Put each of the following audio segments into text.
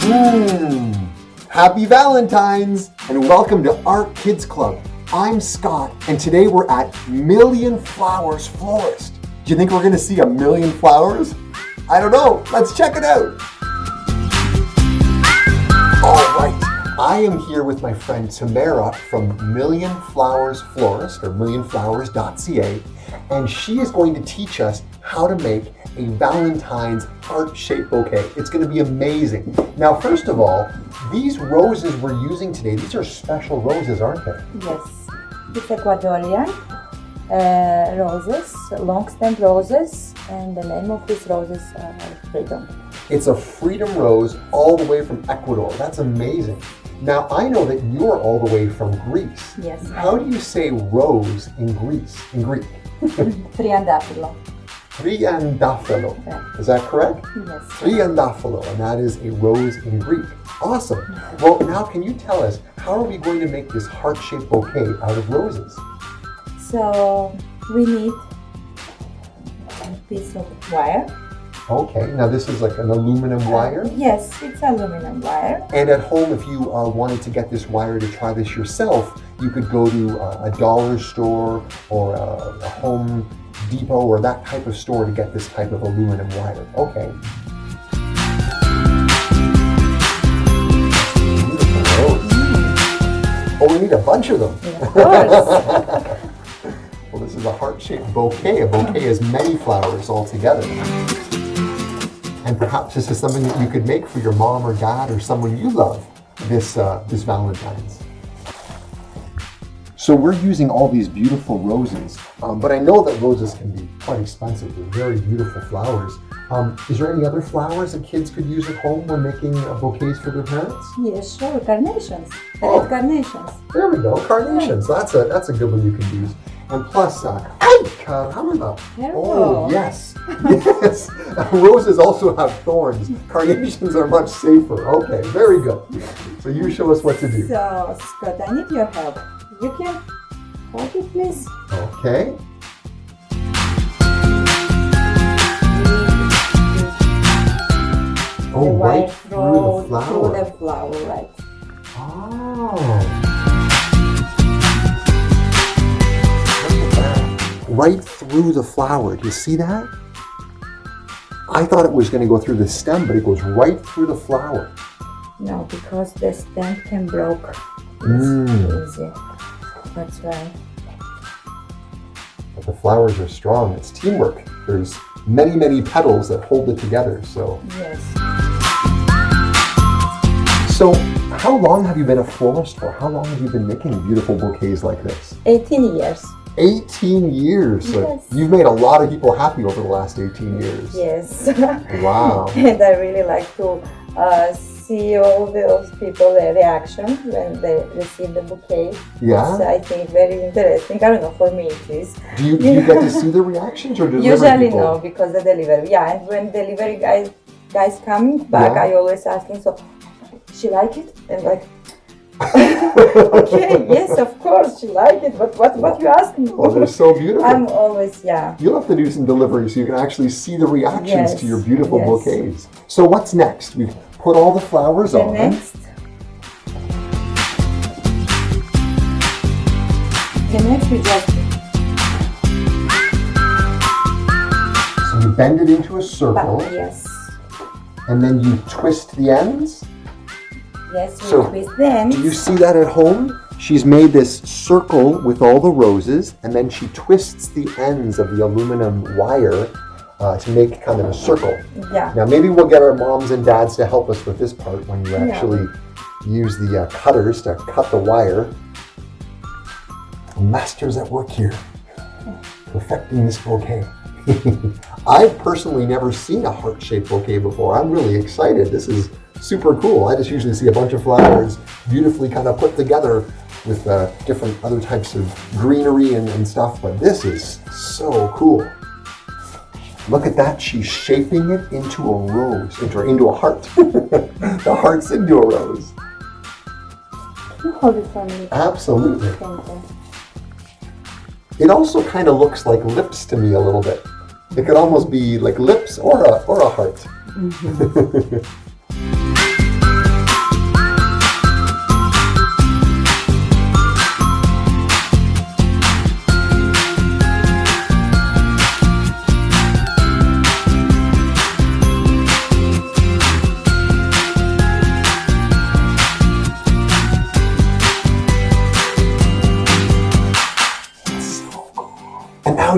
Happy Valentine's and welcome to Art Kids Club. I'm Scott and today we're at Million Flowers Florist. Do you think we're going to see a million flowers? I don't know. Let's check it out. All right. I am here with my friend Tamara from Million Flowers Florist or millionflowers.ca, and she is going to teach us how to make a Valentine's heart-shaped bouquet. It's going to be amazing. Now, first of all, these roses we're using today, these are special roses, aren't they? Yes, it's Ecuadorian roses, long-stemmed roses, and the name of these roses are Freedom. It's a freedom rose all the way from Ecuador. That's amazing. Now, I know that you're all the way from Greece. Yes. How do you say rose in Greek? TRIANTAFYLLO. TRIANTAFYLLO. Right. Is that correct? Yes. TRIANTAFYLLO, and that is a rose in Greek. Awesome. Well, now can you tell us, how are we going to make this heart-shaped bouquet out of roses? So we need a piece of wire. Okay, now this is like an aluminum wire? Yes, it's aluminum wire. And at home, if you wanted to get this wire to try this yourself, you could go to a dollar store or a Home Depot or that type of store to get this type of aluminum wire. Okay. Beautiful rose. Oh, we need a bunch of them. Of course. Well, this is a heart-shaped bouquet. A bouquet is many flowers all together. And perhaps this is something that you could make for your mom or dad or someone you love this Valentine's. So we're using all these beautiful roses, but I know that roses can be quite expensive. They're very beautiful flowers. Is there any other flowers that kids could use at home when making bouquets for their parents? Yes, sure. Carnations. Oh. Carnations. There we go, carnations. That's a good one you can use. And plus, caramba. Oh, yes. Yes. Roses also have thorns. Carnations are much safer. Okay, very good. So you show us what to do. So, Scott, I need your help. You can hold it, please. Okay. Oh, right through the flower. Through the flower, right. Oh. Right through the flower. Do you see that? I thought it was going to go through the stem, but it goes right through the flower. No, because the stem can break. It's easy. That's right. But the flowers are strong. It's teamwork. There's many, many petals that hold it together. So. Yes. So, how long have you been a florist for? How long have you been making beautiful bouquets like this? 18 years. 18 years. So Yes. you've made a lot of people happy over the last 18 years. Yes. Wow. And I really like to see all those people, their reaction when they receive the bouquet. Yeah? It's, I think, very interesting. I don't know, for me it is. Do you get to see the reactions or delivery Usually people? no, because the delivery. Yeah, and when delivery guys coming back, Yeah. I always asking, so, she like it? And like, okay, yes, of course, she like it, but what you asking Oh, they're for? so beautiful. I'm always, yeah. You'll have to do some delivery so you can actually see the reactions Yes, to your beautiful yes. bouquets. So what's next? We've put all the flowers The on. next we just, So you bend it into a circle yes, and then you twist the ends. yes, we So, twist them. Do you see that at home? She's made this circle with all the roses and then she twists the ends of the aluminum wire to make kind of a circle. Yeah. Now maybe we'll get our moms and dads to help us with this part when you Yeah. actually use the cutters to cut the wire. Masters at work here, perfecting this bouquet. I've personally never seen a heart-shaped bouquet before. I'm really excited. This is super cool. I just usually see a bunch of flowers beautifully kind of put together with different other types of greenery and stuff, but this is so cool. Look at that, she's shaping it into a rose, into a heart. The heart's into a rose. You hold it for me. Absolutely. Thank you. It also kind of looks like lips to me a little bit. It could almost be like lips or a heart.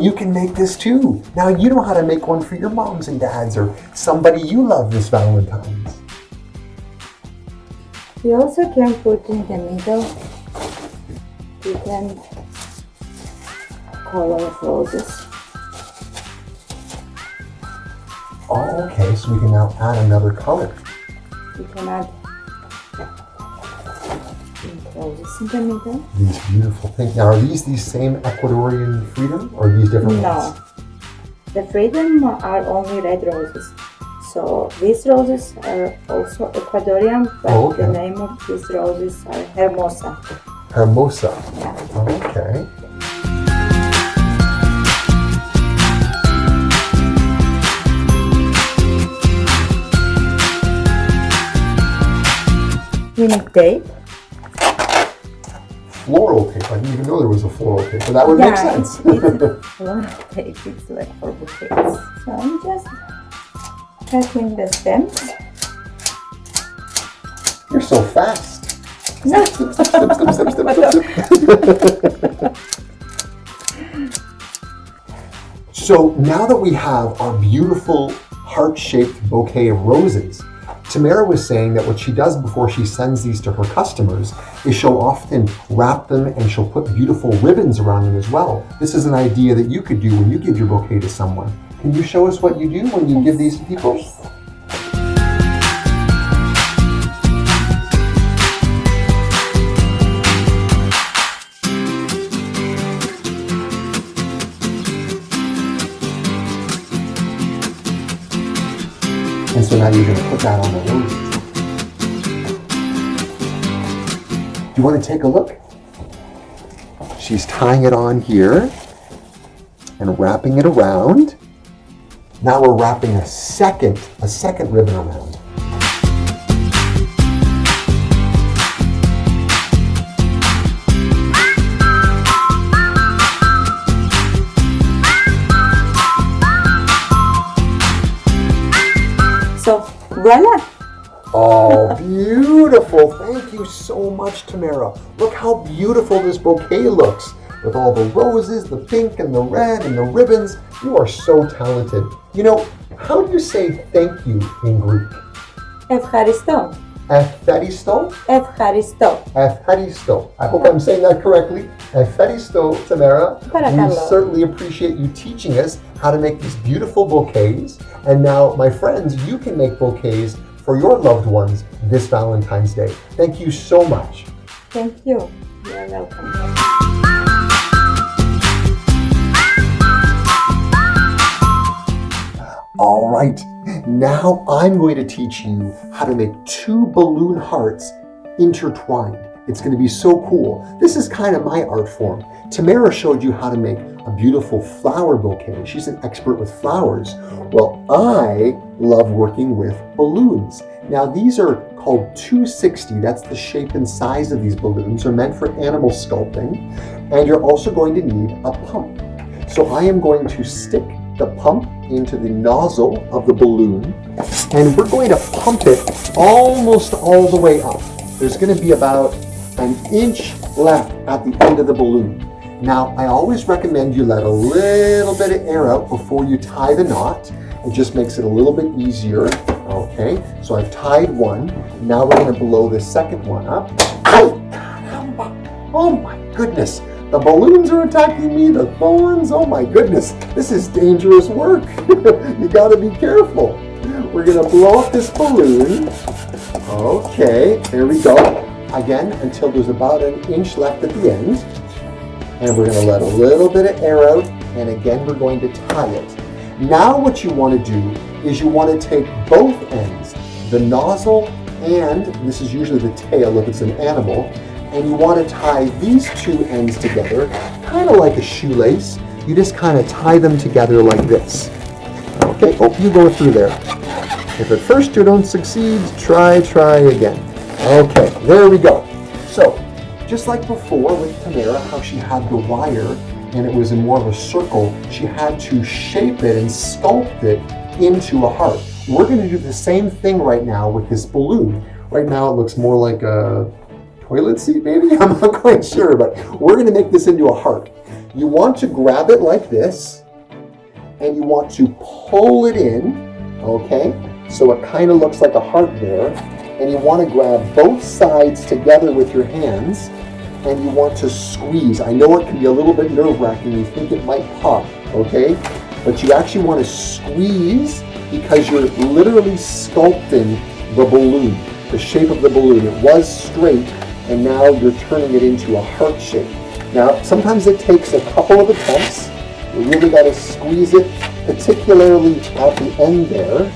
you can make this too. Now you know how to make one for your moms and dads or somebody you love this Valentine's. You also can put in the middle different color of roses. Oh, okay, so we can now add another color. You can add roses in the middle. These beautiful things. Now, are these same Ecuadorian freedom or are these different No, ones? the freedom are only red roses. So these roses are also Ecuadorian, but the name of these roses are Hermosa. Hermosa. Yeah. Okay. We need tape. Floral tape. I didn't even know there was a floral tape, but that would make sense. It's floral tape. It's like for bouquets. So I'm just cutting the stems. You're so fast. No. Snip, snip, snip, snip, snip, snip, snip. So now that we have our beautiful heart-shaped bouquet of roses, Tamara was saying that what she does before she sends these to her customers is she'll often wrap them and she'll put beautiful ribbons around them as well. This is an idea that you could do when you give your bouquet to someone. Can you show us what you do when you give these to people? And so now you're going to put that on the roses. Do you want to take a look? She's tying it on here and wrapping it around. Now we're wrapping a second ribbon around. So, voila! Oh, beautiful. Thank you so much, Tamara. Look how beautiful this bouquet looks. With all the roses, the pink and the red and the ribbons. You are so talented. You know, how do you say thank you in Greek? Ευχαριστώ. Efcharisto? Ευχαριστώ. Efcharisto. I hope I'm saying that correctly. Efcharisto, Tamara. Παρακαλώ. We certainly appreciate you teaching us how to make these beautiful bouquets. And now, my friends, you can make bouquets for your loved ones this Valentine's Day. Thank you so much. Thank you. You're welcome. All right, now I'm going to teach you how to make 2 balloon hearts intertwined. It's going to be so cool. This is kind of my art form. Tamara showed you how to make a beautiful flower bouquet. She's an expert with flowers. Well, I love working with balloons. Now, these are called 260. That's the shape and size of these balloons. They're meant for animal sculpting. And you're also going to need a pump. So I am going to stick the pump into the nozzle of the balloon, and we're going to pump it almost all the way up. There's going to be about an inch left at the end of the balloon. Now, I always recommend you let a little bit of air out before you tie the knot. It just makes it a little bit easier. Okay, so I've tied one. Now we're going to blow the second one up. Oh, caramba. Oh my goodness. The balloons are attacking me, the thorns, oh my goodness, this is dangerous work. You gotta be careful. We're gonna blow up this balloon. Okay, there we go. Again, until there's about an inch left at the end. And we're gonna let a little bit of air out, and again, we're going to tie it. Now what you wanna do is you wanna take both ends, the nozzle and, this is usually the tail if it's an animal, and you want to tie these 2 ends together, kind of like a shoelace. You just kind of tie them together like this. Okay, oh, you go through there. If at first you don't succeed, try again. Okay, there we go. So, just like before with Tamara, how she had the wire and it was in more of a circle, she had to shape it and sculpt it into a heart. We're going to do the same thing right now with this balloon. Right now it looks more like a toilet seat maybe? I'm not quite sure, but we're going to make this into a heart. you want to grab it like this, and you want to pull it in, okay? So it kind of looks like a heart there. And you want to grab both sides together with your hands, and you want to squeeze. I know it can be a little bit nerve-wracking. You think it might pop, okay? But you actually want to squeeze because you're literally sculpting the balloon, the shape of the balloon. It was straight, and now you're turning it into a heart shape. Now, sometimes it takes a couple of attempts. You really got to squeeze it, particularly at the end there.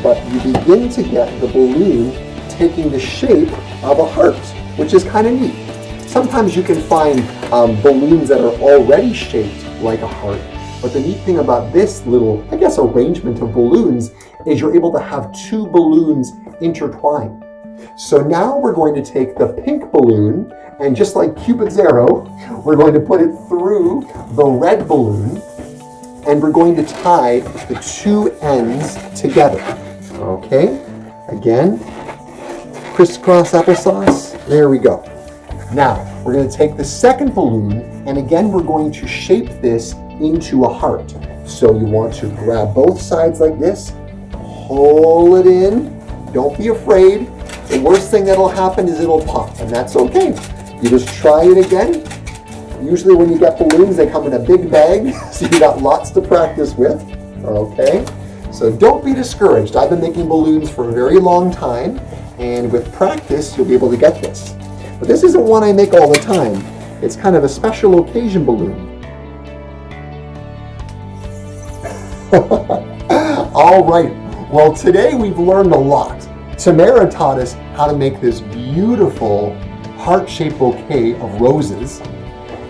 But you begin to get the balloon taking the shape of a heart, which is kind of neat. Sometimes you can find balloons that are already shaped like a heart, but the neat thing about this little, I guess, arrangement of balloons is you're able to have two balloons intertwined. So now we're going to take the pink balloon, and just like Cupid's arrow, we're going to put it through the red balloon, and we're going to tie the two ends together. Okay, again, crisscross applesauce, there we go. Now, we're going to take the second balloon, and again, we're going to shape this into a heart. So you want to grab both sides like this, pull it in, don't be afraid. The worst thing that'll happen is it'll pop, and that's okay. You just try it again. Usually when you get balloons, they come in a big bag, so you got lots to practice with, okay? So don't be discouraged. I've been making balloons for a very long time, and with practice, you'll be able to get this. But this isn't one I make all the time. It's kind of a special occasion balloon. All right, well today we've learned a lot. Tamara taught us how to make this beautiful heart-shaped bouquet of roses.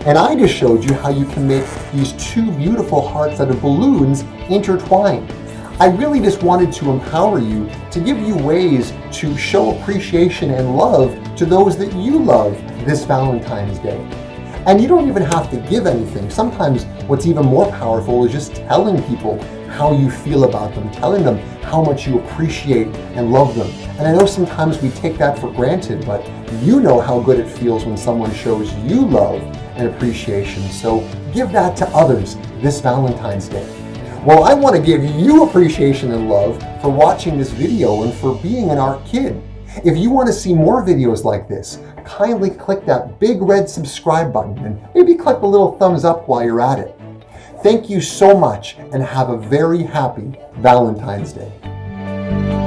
And I just showed you how you can make these two beautiful hearts out of balloons intertwined. I really just wanted to empower you, to give you ways to show appreciation and love to those that you love this Valentine's Day. And you don't even have to give anything. Sometimes what's even more powerful is just telling people how you feel about them, telling them how much you appreciate and love them. And I know sometimes we take that for granted, but you know how good it feels when someone shows you love and appreciation. So give that to others this Valentine's Day. Well, I want to give you appreciation and love for watching this video and for being an art kid. If you want to see more videos like this, kindly click that big red subscribe button and maybe click the little thumbs up while you're at it. Thank you so much and have a very happy Valentine's Day.